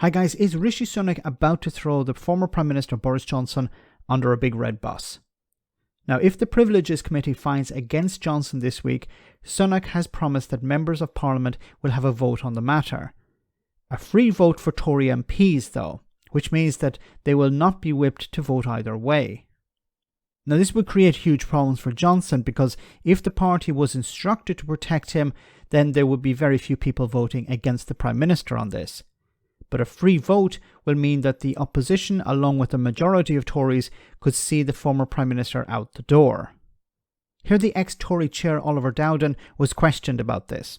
Hi guys, is Rishi Sunak about to throw the former Prime Minister Boris Johnson under a big red bus? Now, if the Privileges Committee finds against Johnson this week, Sunak has promised that members of Parliament will have a vote on the matter. A free vote for Tory MPs, though, which means that they will not be whipped to vote either way. Now, this would create huge problems for Johnson because if the party was instructed to protect him, then there would be very few people voting against the Prime Minister on this. But a free vote will mean that the opposition, along with the majority of Tories, could see the former Prime Minister out the door. Here the ex-Tory chair Oliver Dowden was questioned about this.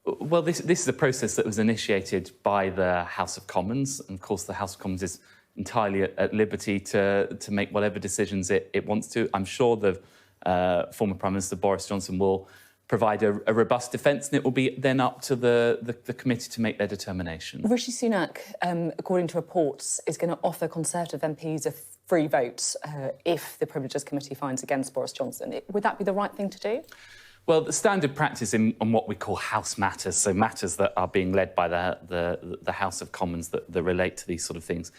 Well, this is a process that was initiated by the House of Commons. And of course, the House of Commons is entirely at liberty to make whatever decisions it wants to. I'm sure the former Prime Minister Boris Johnson will provide a robust defence, and it will be then up to the committee to make their determination. Rishi Sunak, according to reports, is going to offer Conservative MPs a free vote if the Privileges Committee finds against Boris Johnson. Would that be the right thing to do? Well, the standard practice on what we call House matters, so matters that are being led by the House of Commons that relate to these sort of things,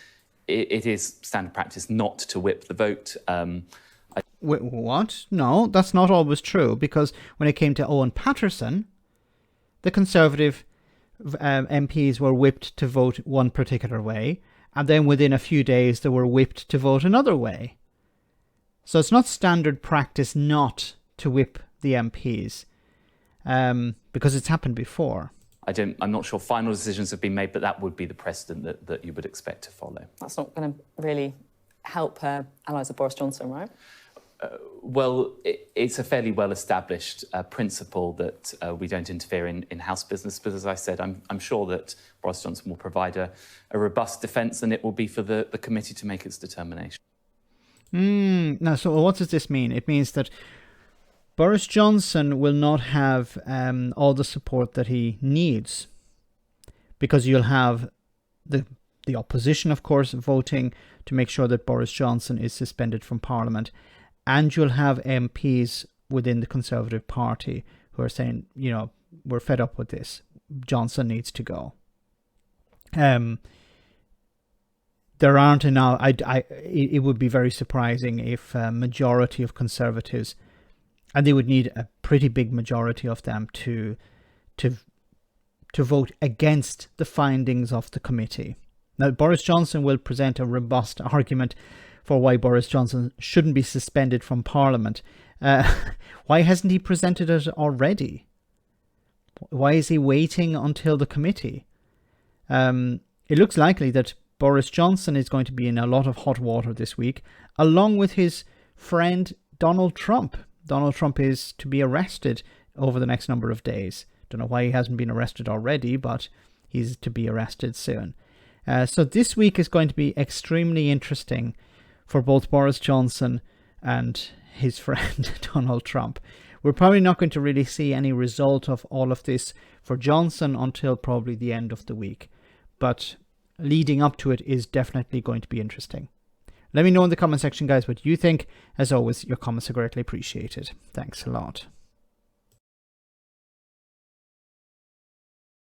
it is standard practice not to whip the vote. Wait, what? No, that's not always true, because when it came to Owen Paterson, the Conservative MPs were whipped to vote one particular way, and then within a few days they were whipped to vote another way. So it's not standard practice not to whip the MPs, because it's happened before. I'm not sure final decisions have been made, but that would be the precedent that you would expect to follow. That's not going to really help allies of Boris Johnson, right? Well, it's a fairly well-established principle that we don't interfere in House business. But as I said, I'm sure that Boris Johnson will provide a robust defence, and it will be for the committee to make its determination. Now, so what does this mean? It means that Boris Johnson will not have all the support that he needs, because you'll have the opposition, of course, voting to make sure that Boris Johnson is suspended from Parliament. And you'll have MPs within the Conservative Party who are saying, you know, we're fed up with this. Johnson needs to go. There aren't enough. It would be very surprising if a majority of Conservatives, and they would need a pretty big majority of them to vote against the findings of the committee. Now, Boris Johnson will present a robust argument for why Boris Johnson shouldn't be suspended from Parliament. Why hasn't he presented it already? Why is he waiting until the committee? It looks likely that Boris Johnson is going to be in a lot of hot water this week, along with his friend Donald Trump. Donald Trump is to be arrested over the next number of days. Don't know why he hasn't been arrested already, but he's to be arrested soon. So this week is going to be extremely interesting for both Boris Johnson and his friend Donald Trump. We're probably not going to really see any result of all of this for Johnson until probably the end of the week. But leading up to it is definitely going to be interesting. Let me know in the comment section, guys, what you think. As always, your comments are greatly appreciated. Thanks a lot.